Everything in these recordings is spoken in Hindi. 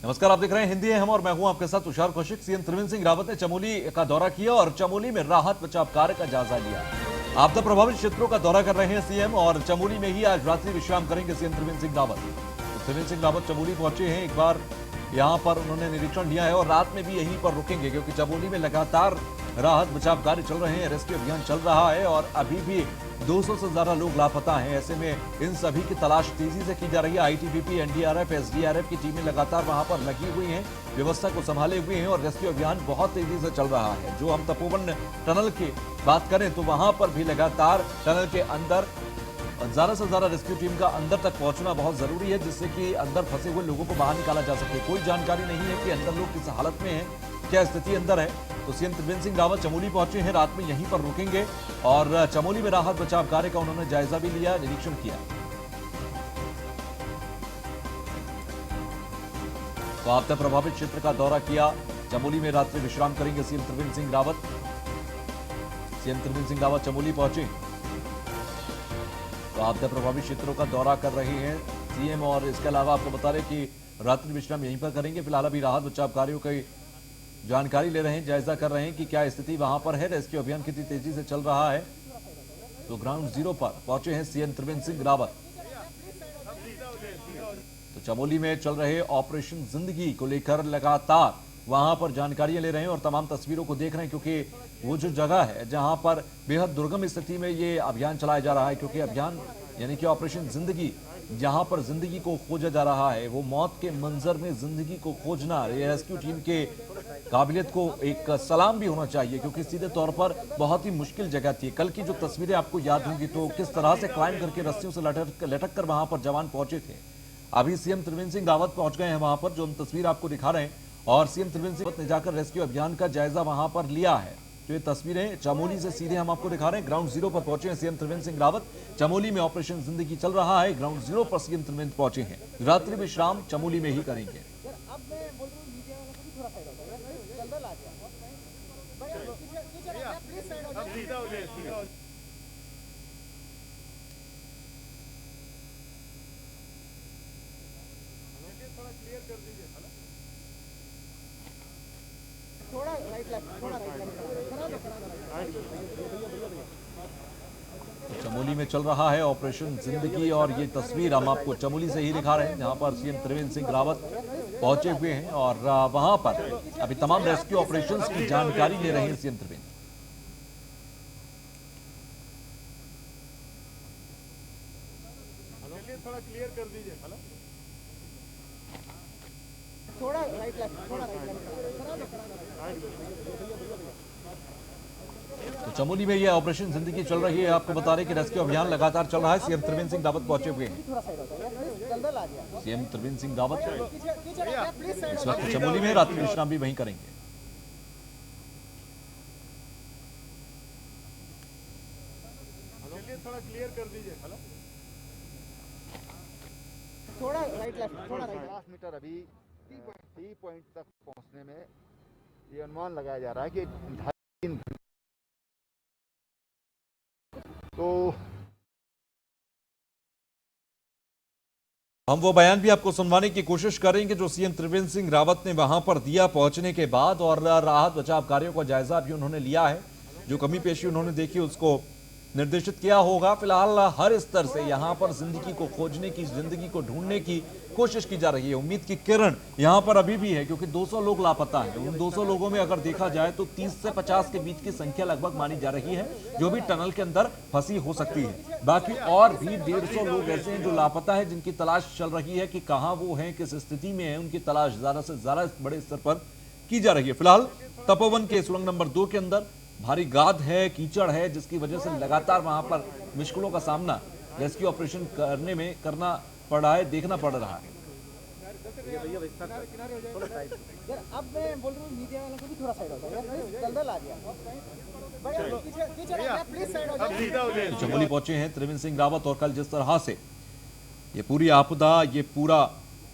नमस्कार, आप देख रहे हैं हिंदी है हम और मैं हूं आपके साथ तुषार कौशिक। सीएम त्रिवेंद्र सिंह रावत ने चमोली का दौरा किया और चमोली में राहत बचाव कार्य का जायजा लिया। आपदा प्रभावित क्षेत्रों का दौरा कर रहे हैं सीएम और चमोली में ही आज रात्रि विश्राम करेंगे सीएम त्रिवेंद्र सिंह रावत। तो त्रिवेंद्र सिंह रावत चमोली पहुंचे हैं, एक बार यहां पर उन्होंने निरीक्षण लिया है और रात में भी यहीं पर रुकेंगे क्योंकि चमोली में लगातार राहत बचाव कार्य चल रहे हैं, रेस्क्यू अभियान चल रहा है और अभी भी 200 से ज्यादा लोग लापता हैं। ऐसे में इन सभी की तलाश तेजी से की जा रही है। आईटीबीपी, एनडीआरएफ, एसडीआरएफ की टीमें लगातार वहां पर लगी हुई हैं, व्यवस्था को संभाले हुए हैं और रेस्क्यू अभियान बहुत तेजी से चल रहा है। जो हम तपोवन टनल की बात करें तो वहां पर भी लगातार टनल के अंदर ज्यादा से ज्यादा रेस्क्यू टीम का अंदर तक पहुंचना बहुत जरूरी है, जिससे कि अंदर फंसे हुए लोगों को बाहर निकाला जा सके। कोई जानकारी नहीं है कि अंदर लोग किस हालत में हैं, क्या स्थिति अंदर है। तो सीएम त्रिवेंद्र सिंह रावत चमोली पहुंचे हैं, रात में यहीं पर रुकेंगे और चमोली में राहत बचाव कार्य का उन्होंने जायजा भी लिया, निरीक्षण किया। तो आपदा प्रभावित क्षेत्र का दौरा किया, चमोली में रात्रि विश्राम करेंगे सीएम त्रिवेंद्र सिंह रावत। सीएम त्रिवेंद्र सिंह रावत चमोली पहुंचे तो आपदा प्रभावित क्षेत्रों का दौरा कर रहे हैं सीएम और इसके अलावा आपको बता रहे कि रात्रि विश्राम यहीं पर करेंगे। फिलहाल अभी राहत बचाव कार्यों की जानकारी ले रहे हैं, जायजा कर रहे हैं कि क्या स्थिति वहां पर है, रेस्क्यू अभियान कितनी तेजी से चल रहा है। तो ग्राउंड जीरो पर पहुंचे हैं सीएम त्रिवेंद्र सिंह रावत। तो चमोली में चल रहे ऑपरेशन जिंदगी को लेकर लगातार वहां पर जानकारियां ले रहे हैं और तमाम तस्वीरों को देख रहे हैं क्योंकि वो जो जगह है जहां पर बेहद दुर्गम स्थिति में ये अभियान चलाया जा रहा है, क्योंकि अभियान यानी कि ऑपरेशन जिंदगी, जहां पर जिंदगी को खोजा जा रहा है, वो मौत के मंजर में जिंदगी को खोजना रेस्क्यू टीम के काबिलियत को एक सलाम भी होना चाहिए, क्योंकि सीधे तौर पर बहुत ही मुश्किल जगह थी। कल की जो तस्वीरें आपको याद होंगी तो किस तरह से क्लाइम करके रस्सियों से लटक कर वहां पर जवान पहुंचे थे। अभी सीएम त्रिवेंद्र सिंह रावत पहुंच गए हैं वहां पर, जो हम तस्वीर आपको दिखा रहे हैं और सीएम त्रिवेंद्र सिंह रावत ने जाकर रेस्क्यू अभियान का जायजा वहां पर लिया है। तो ये तस्वीरें चमोली से सीधे हम आपको दिखा रहे हैं। ग्राउंड जीरो पर पहुंचे हैं सीएम त्रिवेंद्र सिंह रावत। चमोली में ऑपरेशन जिंदगी चल रहा है, ग्राउंड जीरो पर सीएम त्रिवेंद्र पहुंचे हैं। रात्रि विश्राम चमोली में ही करेंगे। चमोली में चल रहा है ऑपरेशन जिंदगी और ये तस्वीर हम आपको चमोली से ही दिखा रहे हैं, जहां पर सीएम त्रिवेंद्र सिंह रावत पहुंचे हुए हैं और वहां पर अभी तमाम रेस्क्यू ऑपरेशंस की जानकारी ले रहे हैं सीएम त्रिवेंद्र। थोड़ा क्लियर कर दीजिए। हेलो, थोड़ा राइट तो चमोली में यह ऑपरेशन जिंदगी चल रही है। आपको बता रहे कि रेस्क्यू अभियान लगातार चल रहा है। सीएम त्रिवेंद्र सिंह रावत पहुंचे हुए हैं। सीएम त्रिवेंद्र सिंह रावत इस वक्त चमोली में रात्रि विश्राम भी वहीं करेंगे। थोड़ा क्लियर कर दीजिए। हेलो, थोड़ा राइट थोड़ा 50 मीटर अभी टी पॉइंट तक पहुंचने में ये अनुमान लगाया जा रहा है कि 2.5-3 घंटे। तो हम वो बयान भी आपको सुनवाने की कोशिश करेंगे जो सीएम त्रिवेंद्र सिंह रावत ने वहां पर दिया पहुंचने के बाद, और राहत बचाव कार्यों का जायजा भी उन्होंने लिया है। जो कमी पेशी उन्होंने देखी उसको निर्देशित किया होगा। फिलहाल हर स्तर से यहां पर जिंदगी को खोजने की, जिंदगी को ढूंढने की कोशिश की जा रही है। उम्मीद की किरण यहां पर अभी भी है क्योंकि 200 लोग लापता हैं। उन 200 लोगों में अगर देखा जाए तो 30 से 50 के बीच की संख्या लगभग मानी जा रही है जो भी टनल के अंदर फंसी हो सकती है। बाकी और भी 150 लोग ऐसे हैं जो लापता है, जिनकी तलाश चल रही है कि कहां वो हैं, किस स्थिति में है। उनकी तलाश ज्यादा से ज्यादा बड़े स्तर पर की जा रही है। फिलहाल तपोवन के सुरंग नंबर 2 के अंदर भारी गाद है, कीचड़ है, जिसकी वजह से लगातार वहां पर मुश्किलों का सामना रेस्क्यू ऑपरेशन करने में करना पड़ रहा है, देखना पड़ रहा है। अब मैं बोल रहा हूँ मीडिया वालों को भी थोड़ा साइड हो जाए, दलदल आ गया। प्लीज साइड हो जाए। चमोली पहुंचे हैं त्रिवेंद्र सिंह रावत और कल जिस तरह से ये पूरी आपदा, ये पूरा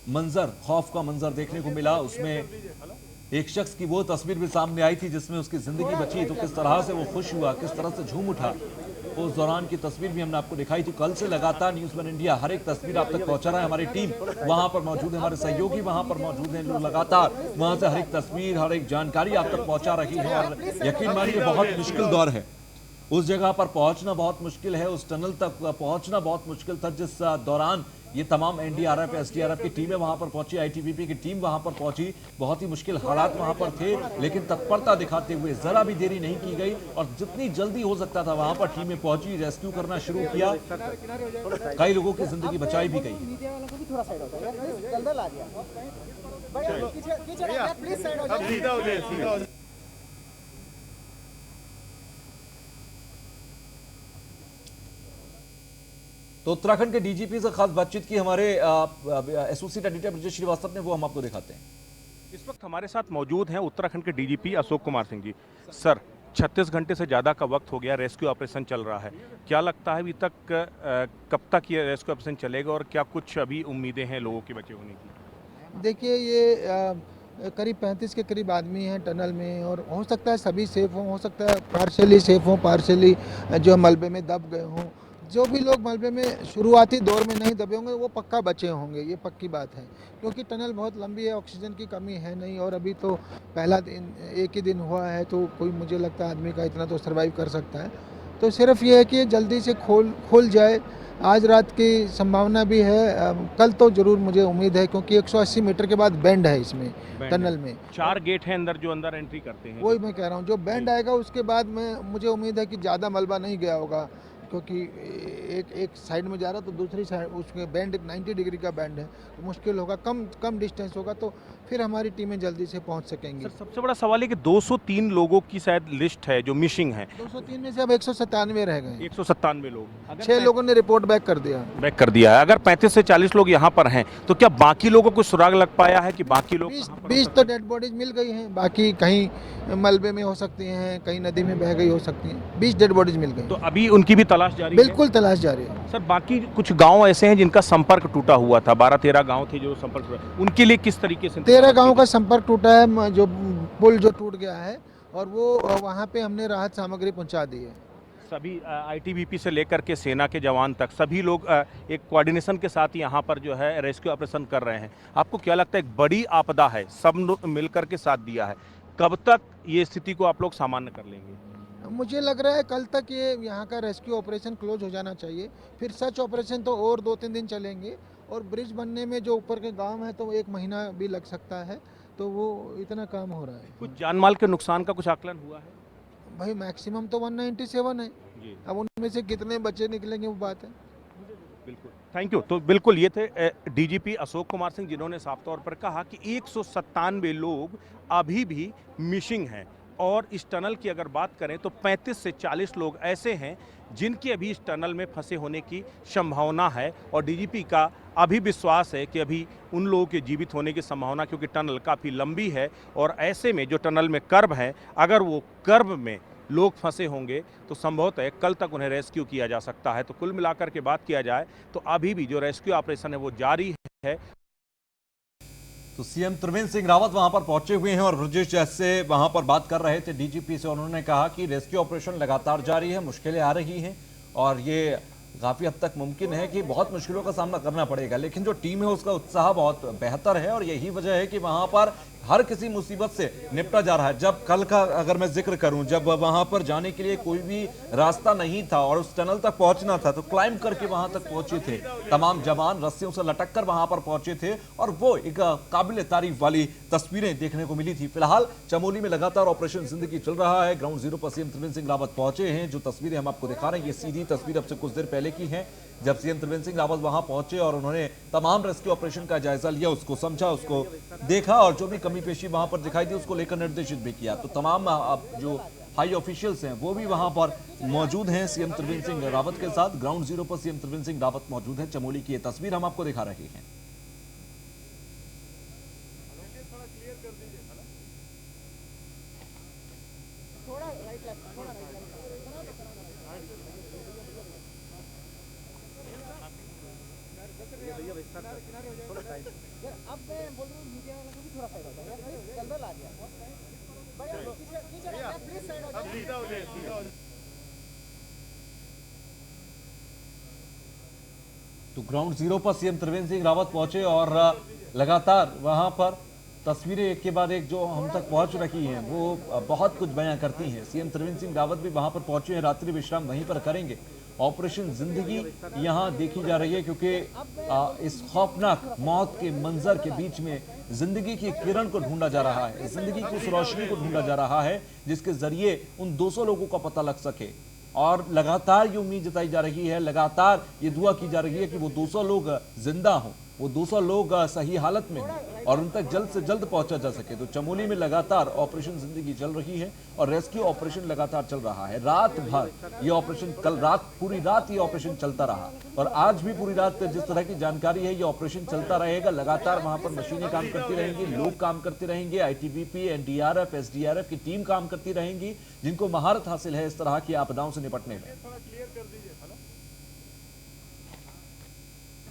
मंजर, खौफ का मंजर देखने को मिला, उसमें एक शख्स की वो तस्वीर भी सामने आई थी जिसमें उसकी जिंदगी बची। तो किस तरह से वो खुश हुआ, किस तरह से झूम उठा, उस दौरान की तस्वीर भी हमने आपको दिखाई थी। कल से लगातार न्यूज़ वन इंडिया हर एक तस्वीर आप तक पहुंचा रहा है। हमारी टीम वहां पर मौजूद है, हमारे सहयोगी वहां पर मौजूद हैं, जो लगातार वहां से हर एक तस्वीर, हर एक जानकारी आप तक पहुंचा रही है। और यकीन मानिए बहुत मुश्किल दौर है, उस जगह पर पहुंचना बहुत मुश्किल है, उस टनल तक पहुंचना बहुत मुश्किल था जिस दौरान ये तमाम एनडीआरएफ, एसडीआरएफ की टीमें वहां पर पहुंची, आईटीबीपी की टीम वहां पर पहुंची। बहुत ही मुश्किल हालात वहां पर थे, लेकिन तत्परता दिखाते हुए जरा भी देरी नहीं की गई और जितनी जल्दी हो सकता था वहां पर टीमें पहुंची, रेस्क्यू करना शुरू किया। कई लोगों की जिंदगी बचाई भी गई। मीडिया वालों को भी थोड़ा साइड हो जाए यार, प्लीज दलदल आ गया भाई, पीछे यार प्लीज साइड हो जाए। तो उत्तराखंड के डीजीपी से खास बातचीत की हमारे एसोसिएट एडिटर ब्रजेश श्रीवास्तव ने, वो हम आपको दिखाते हैं। इस वक्त हमारे साथ मौजूद हैं उत्तराखंड के डीजीपी अशोक कुमार सिंह जी। सर, 36 घंटे से ज़्यादा का वक्त हो गया, रेस्क्यू ऑपरेशन चल रहा है। क्या लगता है अभी तक कब तक ये रेस्क्यू ऑपरेशन चलेगा और क्या कुछ अभी उम्मीदें हैं लोगों के बचे होने की? देखिए, ये करीब 35 के करीब आदमी हैं टनल में, और हो सकता है सभी सेफ हों, हो सकता है पार्शली सेफ हों, पार्शली जो मलबे में दब गए हों। जो भी लोग मलबे में शुरुआती दौर में नहीं दबे होंगे वो पक्का बचे होंगे, ये पक्की बात है, क्योंकि टनल बहुत लंबी है, ऑक्सीजन की कमी है नहीं, और अभी तो पहला दिन, एक ही दिन हुआ है, तो कोई मुझे लगता है आदमी का इतना तो सर्वाइव कर सकता है। तो सिर्फ ये है कि जल्दी से खोल जाए। आज रात की संभावना भी है, कल तो ज़रूर मुझे उम्मीद है, क्योंकि 180 मीटर के बाद बेंड है इसमें, टनल में 4 गेट हैं अंदर जो अंदर एंट्री करते हैं। वही मैं कह रहा हूँ, जो बेंड आएगा उसके बाद में मुझे उम्मीद है कि ज़्यादा मलबा नहीं गया होगा, क्योंकि एक साइड में जा रहा तो दूसरी साइड उसके बैंड 90 डिग्री का बैंड है, तो मुश्किल होगा, कम डिस्टेंस होगा, तो फिर हमारी टीमें जल्दी से पहुंच सकेंगी। सर, सबसे बड़ा सवाल है कि 203 लोगों की शायद लिस्ट है जो मिसिंग है। 203 में से अब 197 रह गए, 197 लोग, 6 लोगों ने रिपोर्ट बैक कर दिया है। अगर 35 से 40 लोग यहाँ पर हैं तो क्या बाकी लोगों को सुराग लग पाया है कि बाकी लोग? 20 तो डेड बॉडीज मिल गई हैं, बाकी कहीं मलबे में हो सकती हैं, कहीं नदी में बह गई हो सकती हैं। 20 डेड बॉडीज मिल गई, तो अभी उनकी भी तलाश जारी है? बिल्कुल तलाश जारी है। सर, बाकी कुछ गांव ऐसे हैं जिनका संपर्क टूटा हुआ था, 12-13 गांव थे जो संपर्क टूटा, उनके लिए किस तरीके से? 13 गाँव का संपर्क टूटा है, जो पुल जो टूट गया है, और वो वहाँ पे हमने राहत सामग्री पहुँचा दी है। सभी आईटीबीपी से लेकर के सेना के जवान तक सभी लोग एक कोऑर्डिनेशन के साथ यहाँ पर जो है रेस्क्यू ऑपरेशन कर रहे हैं। आपको क्या लगता है, एक बड़ी आपदा है, सब मिलकर के साथ दिया है, कब तक ये स्थिति को आप लोग सामान्य कर लेंगे? मुझे लग रहा है कल तक ये यहाँ का रेस्क्यू ऑपरेशन क्लोज हो जाना चाहिए, फिर सर्च ऑपरेशन तो और 2-3 दिन चलेंगे, और ब्रिज बनने में जो ऊपर के गांव है तो 1 महीना भी लग सकता है, तो वो इतना काम हो रहा है। कुछ जानमाल के नुकसान का कुछ आकलन हुआ है? भाई मैक्सिमम तो 197 है जी। अब उनमें से कितने बच्चे निकलेंगे वो बात है। बिल्कुल, थैंक यू। तो बिल्कुल ये थे डीजीपी अशोक कुमार सिंह, जिन्होंने साफ तौर पर कहा कि 197 लोग अभी भी मिसिंग हैं, और इस टनल की अगर बात करें तो 35 से 40 लोग ऐसे हैं जिनके अभी इस टनल में फंसे होने की संभावना है, और डीजीपी का अभी विश्वास है कि अभी उन लोगों के जीवित होने की संभावना, क्योंकि टनल काफ़ी लंबी है, और ऐसे में जो टनल में कर्व है, अगर वो कर्व में लोग फंसे होंगे तो संभवतः कल तक उन्हें रेस्क्यू किया जा सकता है। तो कुल मिलाकर के बात किया जाए तो अभी भी जो रेस्क्यू ऑपरेशन है वो जारी है। तो सीएम त्रिवेंद्र सिंह रावत वहां पर पहुंचे हुए हैं और ब्रजेश जैसे वहां पर बात कर रहे थे डीजीपी से। उन्होंने कहा कि रेस्क्यू ऑपरेशन लगातार जारी है, मुश्किलें आ रही हैं और ये काफी हद तक मुमकिन है कि बहुत मुश्किलों का सामना करना पड़ेगा, लेकिन जो टीम है उसका उत्साह बहुत बेहतर है और यही वजह है कि वहां पर हर किसी मुसीबत से निपटा जा रहा है। जब कल का अगर मैं जिक्र करूं, जब वहां पर जाने के लिए कोई भी रास्ता नहीं था और उस टनल तक पहुंचना था तो क्लाइंब करके वहां तक पहुंचे थे तमाम जवान, रस्सियों से लटक कर वहां पर पहुंचे थे और वो एक काबिल तारीफ वाली तस्वीरें देखने को मिली थी। फिलहाल चमोली में लगातार ऑपरेशन जिंदगी चल रहा है। ग्राउंड जीरो पर सीएम त्रिवेंद्र सिंह रावत पहुंचे हैं। जो तस्वीरें हम आपको दिखा रहे हैं ये सीधी तस्वीर अब से कुछ देर पहले की है, जब सीएम त्रिवेंद्र सिंह रावत वहां पहुंचे और उन्होंने तमाम रेस्क्यू ऑपरेशन का जायजा लिया, उसको समझा, उसको देखा और जो भी कमी पेशी वहां पर दिखाई दी उसको लेकर निर्देशित भी किया। तो तमाम जो हाई ऑफिशियल्स हैं वो भी वहां पर मौजूद हैं सीएम त्रिवेंद्र सिंह रावत के साथ। ग्राउंड जीरो पर सीएम त्रिवेंद्र सिंह रावत मौजूद है। चमोली की ये तस्वीर हम आपको दिखा रहे हैं। अब मैं बोल रहा हूँ मीडिया वालों को भी थोड़ा साइड हो जाए यार, दलदल आ गया भाई, पीछे प्लीज साइड हो जाए। तो ग्राउंड जीरो पर सीएम त्रिवेंद्र सिंह रावत पहुंचे और लगातार वहां पर तस्वीरें एक के बाद एक जो हम तक पहुंच रही हैं वो बहुत कुछ बयां करती हैं। सीएम त्रिवेंद्र सिंह रावत भी वहां पर पहुंचे हैं, रात्रि विश्राम वहीं पर करेंगे। ऑपरेशन जिंदगी यहां देखी जा रही है क्योंकि इस खौफनाक मौत के मंजर के बीच में जिंदगी की किरण को ढूंढा जा रहा है, जिंदगी की उस रोशनी को ढूंढा जा रहा है जिसके जरिए उन 200 लोगों का पता लग सके। और लगातार ये उम्मीद जताई जा रही है, लगातार ये दुआ की जा रही है कि वो 200 लोग जिंदा हों, वो 200 लोग सही हालत में हों और उन तक जल्द से जल्द पहुंचा जा सके। तो चमोली में लगातार ऑपरेशन जिंदगी चल रही है और रेस्क्यू ऑपरेशन लगातार चल रहा है। रात भर ये ऑपरेशन, कल रात पूरी रात ये ऑपरेशन चलता रहा और आज भी पूरी रात जिस तरह की जानकारी है ये ऑपरेशन चलता रहेगा। लगातार वहां पर मशीनें काम करती रहेंगी, लोग काम करते रहेंगे, आईटीबीपी, एनडीआरएफ, एसडीआरएफ की टीम काम करती रहेंगी जिनको महारत हासिल है इस तरह की आपदाओं से निपटने में।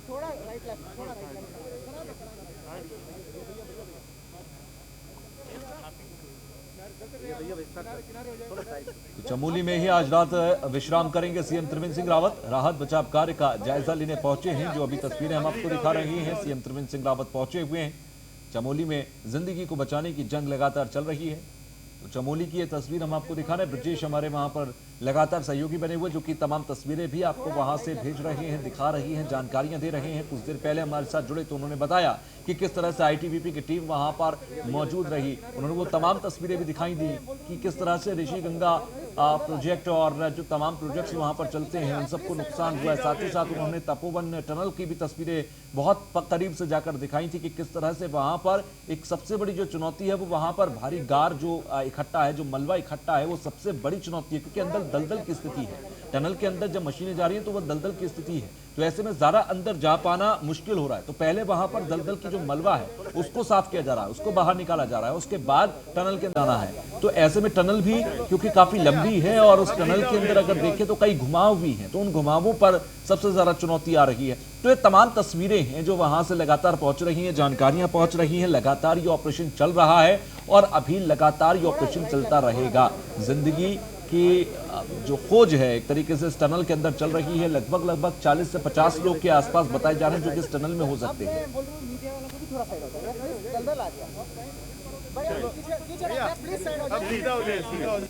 थोड़ा राइट लेफ्ट, थोड़ा राइट लेफ्ट। तो चमोली में ही आज रात विश्राम करेंगे सीएम त्रिवेंद्र सिंह रावत। राहत बचाव कार्य का जायजा लेने पहुंचे हैं, जो अभी तस्वीरें हम आपको दिखा रहे हैं। सीएम त्रिवेंद्र सिंह रावत पहुंचे हुए हैं। चमोली में जिंदगी को बचाने की जंग लगातार चल रही है। तो चमोली की ये तस्वीर हम आपको दिखा रहे हैं। ब्रजेश हमारे वहां पर लगातार सहयोगी बने हुए जो कि तमाम तस्वीरें भी आपको वहां से भेज रहे हैं, दिखा रही हैं, जानकारियां दे रहे हैं। कुछ देर पहले हमारे साथ जुड़े तो उन्होंने बताया कि किस तरह से आईटीबीपी की टीम वहां पर मौजूद रही। उन्होंने वो तमाम तस्वीरें भी दिखाई दी कि किस तरह से ऋषि गंगा प्रोजेक्ट और जो तमाम प्रोजेक्ट्स वहां पर चलते हैं उन सबको नुकसान हुआ है। साथ ही साथ उन्होंने तपोवन टनल की भी तस्वीरें बहुत करीब से जाकर दिखाई थी कि किस तरह से वहां पर एक सबसे बड़ी जो चुनौती है वो वहां पर भारी गार जो इकट्ठा है, जो मलबा इकट्ठा है, वो सबसे बड़ी चुनौती है क्योंकि अंदर दलदल की स्थिति है। टनल के अंदर जब मशीनें जा रही हैं तो वो दलदल की स्थिति है, तो ऐसे में ज्यादा अंदर जा पाना मुश्किल हो रहा है। तो पहले वहां पर दलदल की जो मलबा है उसको साफ किया जा रहा है, उसको बाहर निकाला जा रहा है, उसके बाद टनल के अंदर आना है। तो ऐसे में टनल भी क्योंकि काफी लंबी है और उस टनल के अंदर अगर देखें तो कई घुमाव भी हैं, तो उन घुमावों पर सबसे ज्यादा चुनौती आ रही है। तो ये तमाम तस्वीरें हैं जो वहां से लगातार पहुंच रही हैं, जानकारियां पहुंच रही हैं। लगातार ये ऑपरेशन चल रहा है और अभी लगातार ये ऑपरेशन चलता रहेगा। जिंदगी की जो खोज है एक तरीके से इस टनल के अंदर चल रही है। लगभग 40 से 50 लोग के आसपास बताए जा रहे हैं जो कि इस टनल में हो सकते हैं। बोल रहा हूँ मीडिया वालों को भी थोड़ा साइड हो जाए, दलदल आ गया भाई, प्लीज साइड हो जाए।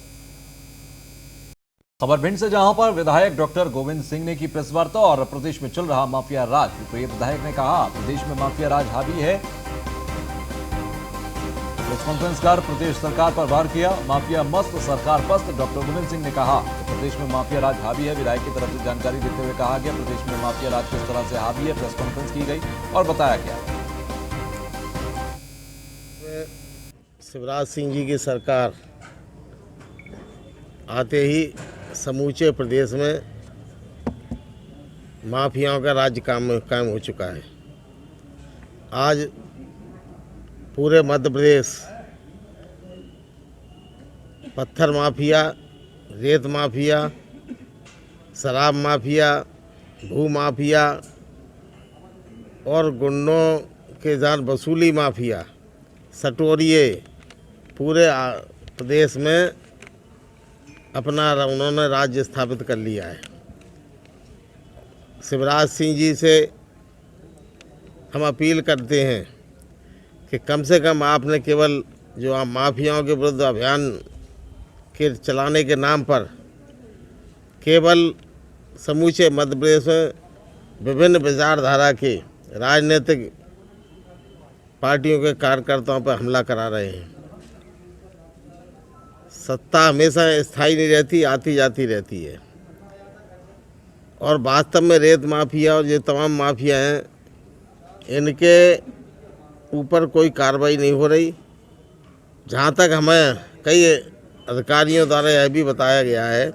खबर भिंड से जहां पर विधायक डॉक्टर गोविंद सिंह ने की प्रेस वार्ता और प्रदेश में चल रहा माफिया राज। तो ये विधायक ने कहा प्रदेश में माफिया राज हावी है। प्रेस कॉन्फ्रेंस कर प्रदेश सरकार पर वार किया, माफिया मस्त सरकार पस्त। डॉक्टर गोविंद सिंह ने कहा कि प्रदेश में माफिया राज हावी है। विधायक की तरफ से जानकारी देते हुए कहा गया प्रदेश में माफिया राज किस तरह से हावी है। प्रेस कॉन्फ्रेंस की गई और बताया गया शिवराज सिंह जी की सरकार आते ही समूचे प्रदेश में माफियाओं का राज्य कायम हो चुका है। आज पूरे मध्य प्रदेश पत्थर माफिया, रेत माफिया, शराब माफिया, भू माफिया और गुंडों के जान वसूली माफिया, सटोरिए पूरे प्रदेश में अपना उन्होंने राज्य स्थापित कर लिया है। शिवराज सिंह जी से हम अपील करते हैं कि कम से कम आपने केवल जो आप माफियाओं के विरुद्ध अभियान के चलाने के नाम पर केवल समूचे मध्य प्रदेश में विभिन्न विचारधारा के राजनीतिक पार्टियों के कार्यकर्ताओं पर हमला करा रहे हैं। सत्ता हमेशा स्थायी नहीं रहती, आती जाती रहती है और वास्तव में रेत माफिया और ये तमाम माफिया हैं, इनके ऊपर कोई कार्रवाई नहीं हो रही। जहाँ तक हमें कई अधिकारियों द्वारा यह भी बताया गया है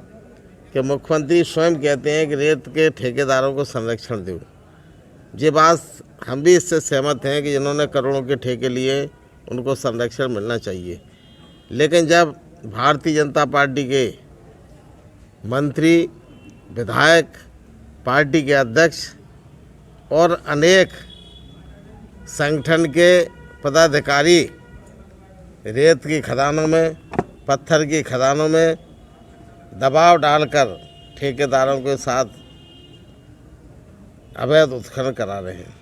कि मुख्यमंत्री स्वयं कहते हैं कि रेत के ठेकेदारों को संरक्षण दो। ये बात हम भी इससे सहमत हैं कि जिन्होंने करोड़ों के ठेके लिए उनको संरक्षण मिलना चाहिए। लेकिन जब भारतीय जनता पार्टी के मंत्री, विधायक, पार्टी के अध्यक्ष और अनेक संगठन के पदाधिकारी रेत की खदानों में, पत्थर की खदानों में दबाव डालकर ठेकेदारों के साथ अवैध उत्खनन करा रहे हैं।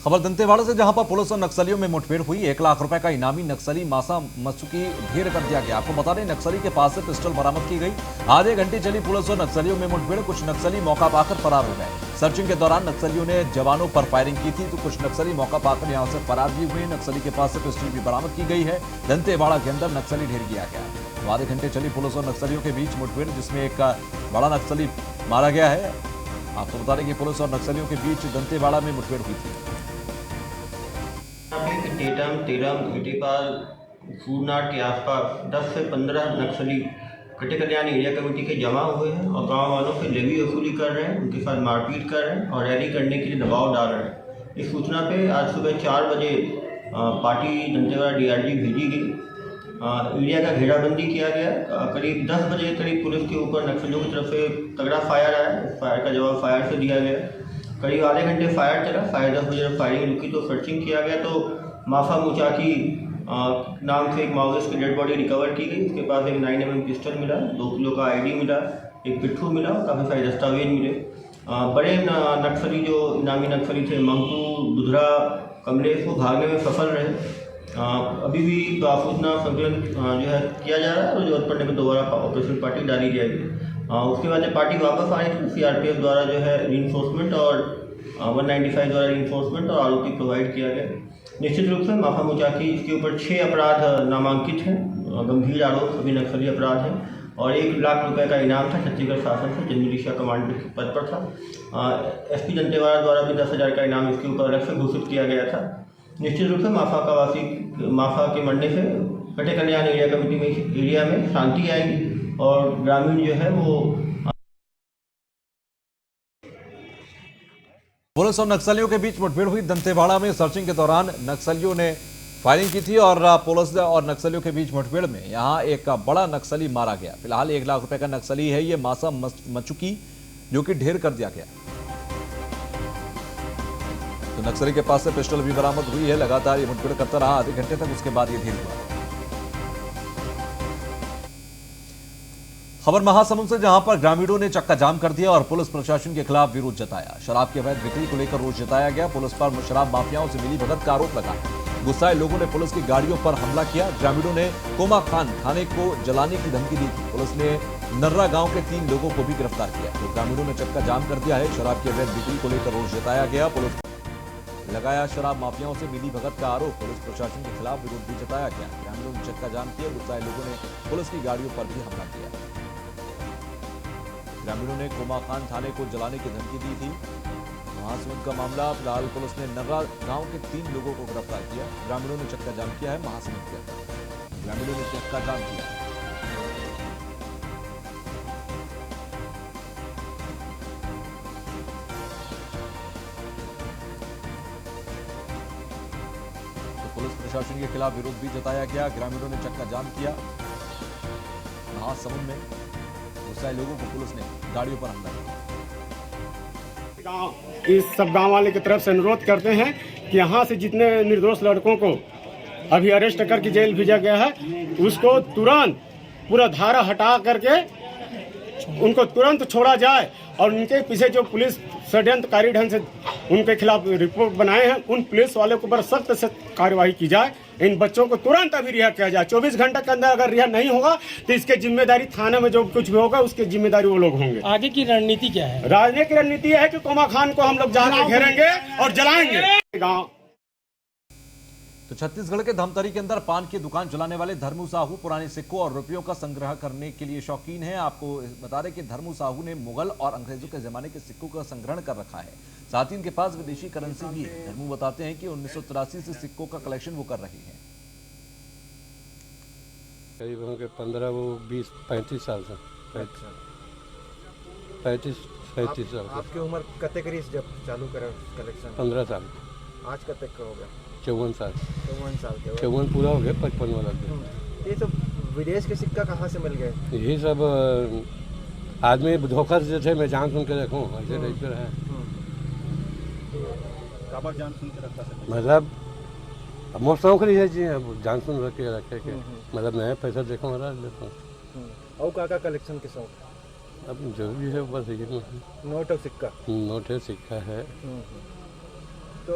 खबर दंतेवाड़ा से, जहां पर पुलिस और नक्सलियों में मुठभेड़ हुई। 1 लाख रुपए का इनामी नक्सली मासा मसूकी ढेर कर दिया गया। आपको बता दें, नक्सली के पास से पिस्टल बरामद की गई। आधे घंटे चली पुलिस और नक्सलियों में मुठभेड़। कुछ नक्सली मौका पाकर फरार हो गए। सर्चिंग के दौरान नक्सलियों ने जवानों पर फायरिंग की थी, तो कुछ नक्सली मौका पाकर यहां से फरार भी हुए। नक्सली के पास से पिस्टल भी बरामद की गई है। दंतेवाड़ा के अंदर नक्सली ढेर किया गया। तो आधे घंटे चली पुलिस और नक्सलियों के बीच मुठभेड़, जिसमें एक बड़ा नक्सली मारा गया है। आपको बता दें कि पुलिस और नक्सलियों के बीच दंतेवाड़ा में मुठभेड़ हुई थी। टेटम, तेरम, इटेपाल, सूरनाट के आसपास 10 से 15 नक्सली कटे कल्याण एरिया कमेटी के जमा हुए हैं और गांव वालों से लेवी वसूली कर रहे हैं, उनके साथ मारपीट कर रहे हैं और रैली करने के लिए दबाव डाल रहे हैं। इस सूचना पे आज सुबह 4 बजे पार्टी दंतेवाड़ा DRG भेजी गई। एरिया का घेराबंदी किया गया। करीब 10 बजे करीब पुलिस के ऊपर नक्सलियों की तरफ से तगड़ा फायर आया। इस फायर का जवाब फायर से दिया गया। करीब आधे घंटे फायर चला। 10:30 बजे जब फायरिंग रुकी तो सर्चिंग किया गया, तो माफा मुचाकी नाम से एक माओवादिस्ट की डेड बॉडी रिकवर की गई। उसके पास एक 9mm पिस्टल मिला, 2 किलो का ID मिला, एक पिट्ठू मिला, काफ़ी सारे दस्तावेज मिले। बड़े नक्सली जो इनामी नक्सली थे, मंकू, दुधरा, कमलेश, वो भागने में सफल रहे। अभी भी सूचना संकलन जो है किया जा रहा है और जरूरत पड़ने पर दोबारा ऑपरेशन पार्टी डाली जाएगी। उसके बाद जब पार्टी वापस आए तो CRPF द्वारा जो है रीइंफोर्समेंट और 195 द्वारा रीइंफोर्समेंट और आरोपी प्रोवाइड किया गया। निश्चित रूप से माफा मुचाकी, इसके ऊपर 6 अपराध नामांकित हैं। गंभीर आरोप सभी नक्सली अपराध हैं और 1 लाख रुपए का इनाम था छत्तीसगढ़ शासन से, जिन मिलिशिया कमांडर के पद पर था। SP दंतेवाड़ा द्वारा भी 10,000 का इनाम इसके ऊपर अलग से घोषित किया गया था। निश्चित रूप से माफा के मरने से कटे कल्याण एरिया में शांति आएगी और ग्रामीण जो है वो। पुलिस और नक्सलियों के बीच मुठभेड़ हुई। दंतेवाड़ा में सर्चिंग के दौरान नक्सलियों ने फायरिंग की थी और पुलिस और नक्सलियों के बीच मुठभेड़ में यहां एक बड़ा नक्सली मारा गया। फिलहाल 1 लाख रुपए का नक्सली है ये मासा मचुकी, जो कि ढेर कर दिया गया। तो नक्सली के पास से पिस्टल भी बरामद हुई है। लगातार ये मुठभेड़ करता रहा आधे घंटे तक, उसके बाद ये ढेर हुआ। खबर महासमुंद से, जहां पर ग्रामीणों ने चक्का जाम कर दिया और पुलिस प्रशासन के खिलाफ विरोध जताया। शराब के अवैध बिक्री को लेकर रोष जताया गया। पुलिस पर शराब माफियाओं से मिली भगत का आरोप लगा। गुस्साए लोगों ने पुलिस की गाड़ियों पर हमला किया। ग्रामीणों ने कोमा खान थाने को जलाने की धमकी दी थी। पुलिस ने नर्रा गांव के 3 लोगों को भी गिरफ्तार किया। तो ग्रामीणों ने चक्का जाम कर दिया है। शराब की अवैध बिक्री को लेकर रोष जताया गया। पुलिस लगाया शराब माफियाओं से मिली भगत का आरोप। पुलिस प्रशासन के खिलाफ विरोध भी जताया गया। ग्रामीणों ने चक्का जाम किया। गुस्साए लोगों ने पुलिस की गाड़ियों पर भी हमला किया। ग्रामीणों ने कोमा खान थाने को जलाने की धमकी दी थी। महासमुंद का मामला, फिलहाल पुलिस ने नर्रा गांव के 3 लोगों को गिरफ्तार किया। ग्रामीणों ने चक्का जाम किया है। महासमुंद के अंदर ग्रामीणों ने चक्का जाम किया। तो पुलिस प्रशासन के खिलाफ विरोध भी जताया गया। ग्रामीणों ने चक्का जाम किया। महासमुंद में गुस्साए लोगों को पुलिस ने गाड़ियों पर हमला किया। इस सब गांव वाले की तरफ से अनुरोध करते हैं कि यहाँ से जितने निर्दोष लड़कों को अभी अरेस्ट करके जेल भेजा गया है, उसको तुरंत पूरा धारा हटा करके उनको तुरंत छोड़ा जाए और उनके पीछे जो पुलिस षड्यंत्रकारी ढंग से उनके खिलाफ रिपोर्ट बनाए हैं, उन पुलिस वालों के ऊपर सख्त से कार्यवाही की जाए। इन बच्चों को तुरंत अभी रिहा किया जाए। 24 घंटे के अंदर अगर रिहा नहीं होगा तो इसके जिम्मेदारी थाने में जो कुछ भी होगा उसकी जिम्मेदारी वो लोग होंगे। आगे की रणनीति क्या है? राजनीतिक की रणनीति है कि कोमा खान को हम लोग जाकर घेरेंगे और जलाएंगे गाँव। तो छत्तीसगढ़ के धमतरी के अंदर पान की दुकान चलाने वाले धर्मू साहू पुराने सिक्कों और रुपयों का संग्रह करने के लिए शौकीन है। आपको बता दें कि धर्मू साहू ने मुगल और अंग्रेजों के जमाने के सिक्कों का संग्रहण कर रखा है। साथ ही इनके पास विदेशी करेंसी भी है। धर्मू बताते हैं कि 1983 से सिक्कों का कलेक्शन वो कर रहे हैं। करीब होंगे 15 वो 20-35 साल से 35 साल। आपकी उम्र कते करीब जब चालू करा कलेक्शन? 15 साल। आज कते का हो गया? 54 साल। 54 साल के? 54 पूरा हो गया, 55 वाला। ये सब विदेश के सिक्का कहाँ से मिल गए? यही सब आदमी धोखा से थे, मैं जान सुन के रखूँ ऐसे रखते रहे। जान सुन के रखा मतलब मोर शौक रही है जी, अब जान सुन रख के रखे के मतलब मैं पैसा देखो महाराज देखो। और का कलेक्शन के शौक? अब जो भी है बस ये नोट और सिक्का। नोट है, सिक्का है। तो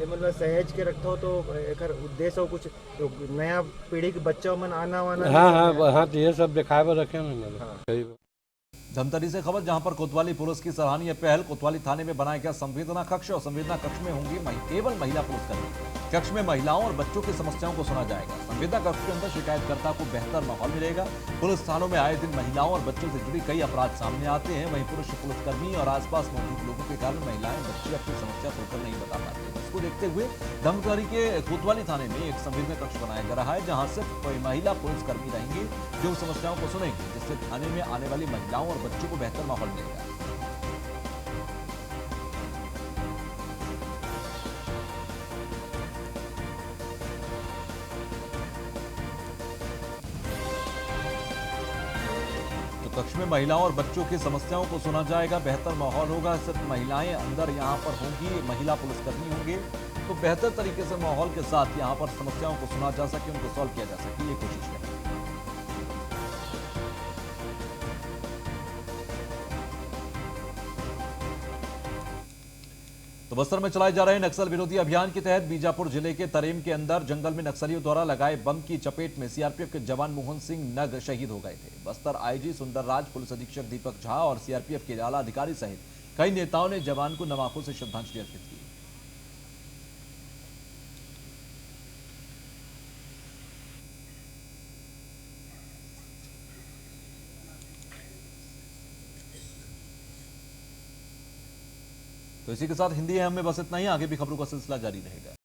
ये मतलब सहेज के रखो तो एक उद्देश्य हो कुछ तो नया पीढ़ी के बच्चों में आना वाना। हाँ, तो ये सब दिखाए पर रखे हैं। धमतरी से खबर, जहां पर कोतवाली पुलिस की सराहनीय पहल, कोतवाली थाने में बनाया गया संवेदना कक्ष और संवेदना कक्ष में होंगी केवल महिला पुलिसकर्मी। कक्ष में महिलाओं और बच्चों की समस्याओं को सुना जाएगा। संवेदना कक्ष के अंदर शिकायतकर्ता को बेहतर माहौल मिलेगा। पुलिस थानों में आए दिन महिलाओं और बच्चों से जुड़ी कई अपराध सामने आते हैं। वहीं पुरुष पुलिसकर्मी और आसपास मौजूद लोगों के कारण महिलाएं बच्चे अपनी समस्या खुलकर नहीं बता पाते। इसको देखते हुए धमतरी के कोतवाली थाने में एक संवेदना कक्ष बनाया जा रहा है, जहां सिर्फ महिला पुलिसकर्मी रहेंगे जो समस्याओं को सुनेंगे, जिससे थाने में आने वाली महिलाओं और बच्चों को बेहतर माहौल मिलेगा। तो कक्ष में महिलाओं और बच्चों की समस्याओं को सुना जाएगा, बेहतर माहौल होगा। सिर्फ महिलाएं अंदर यहां पर होंगी, महिला पुलिसकर्मी होंगे, तो बेहतर तरीके से माहौल के साथ यहां पर समस्याओं को सुना जा सके, उनको सॉल्व किया जा सके, ये कोशिश करें। तो बस्तर में चलाए जा रहे नक्सल विरोधी अभियान के तहत बीजापुर जिले के तरेम के अंदर जंगल में नक्सलियों द्वारा लगाए बम की चपेट में सीआरपीएफ के जवान मोहन सिंह नग शहीद हो गए थे। बस्तर आईजी सुंदरराज, पुलिस अधीक्षक दीपक झा और सीआरपीएफ के आला अधिकारी सहित कई नेताओं ने जवान को नम आंखों से श्रद्धांजलि अर्पित की। तो इसी के साथ हिंदी में बस इतना ही। आगे भी खबरों का सिलसिला जारी रहेगा।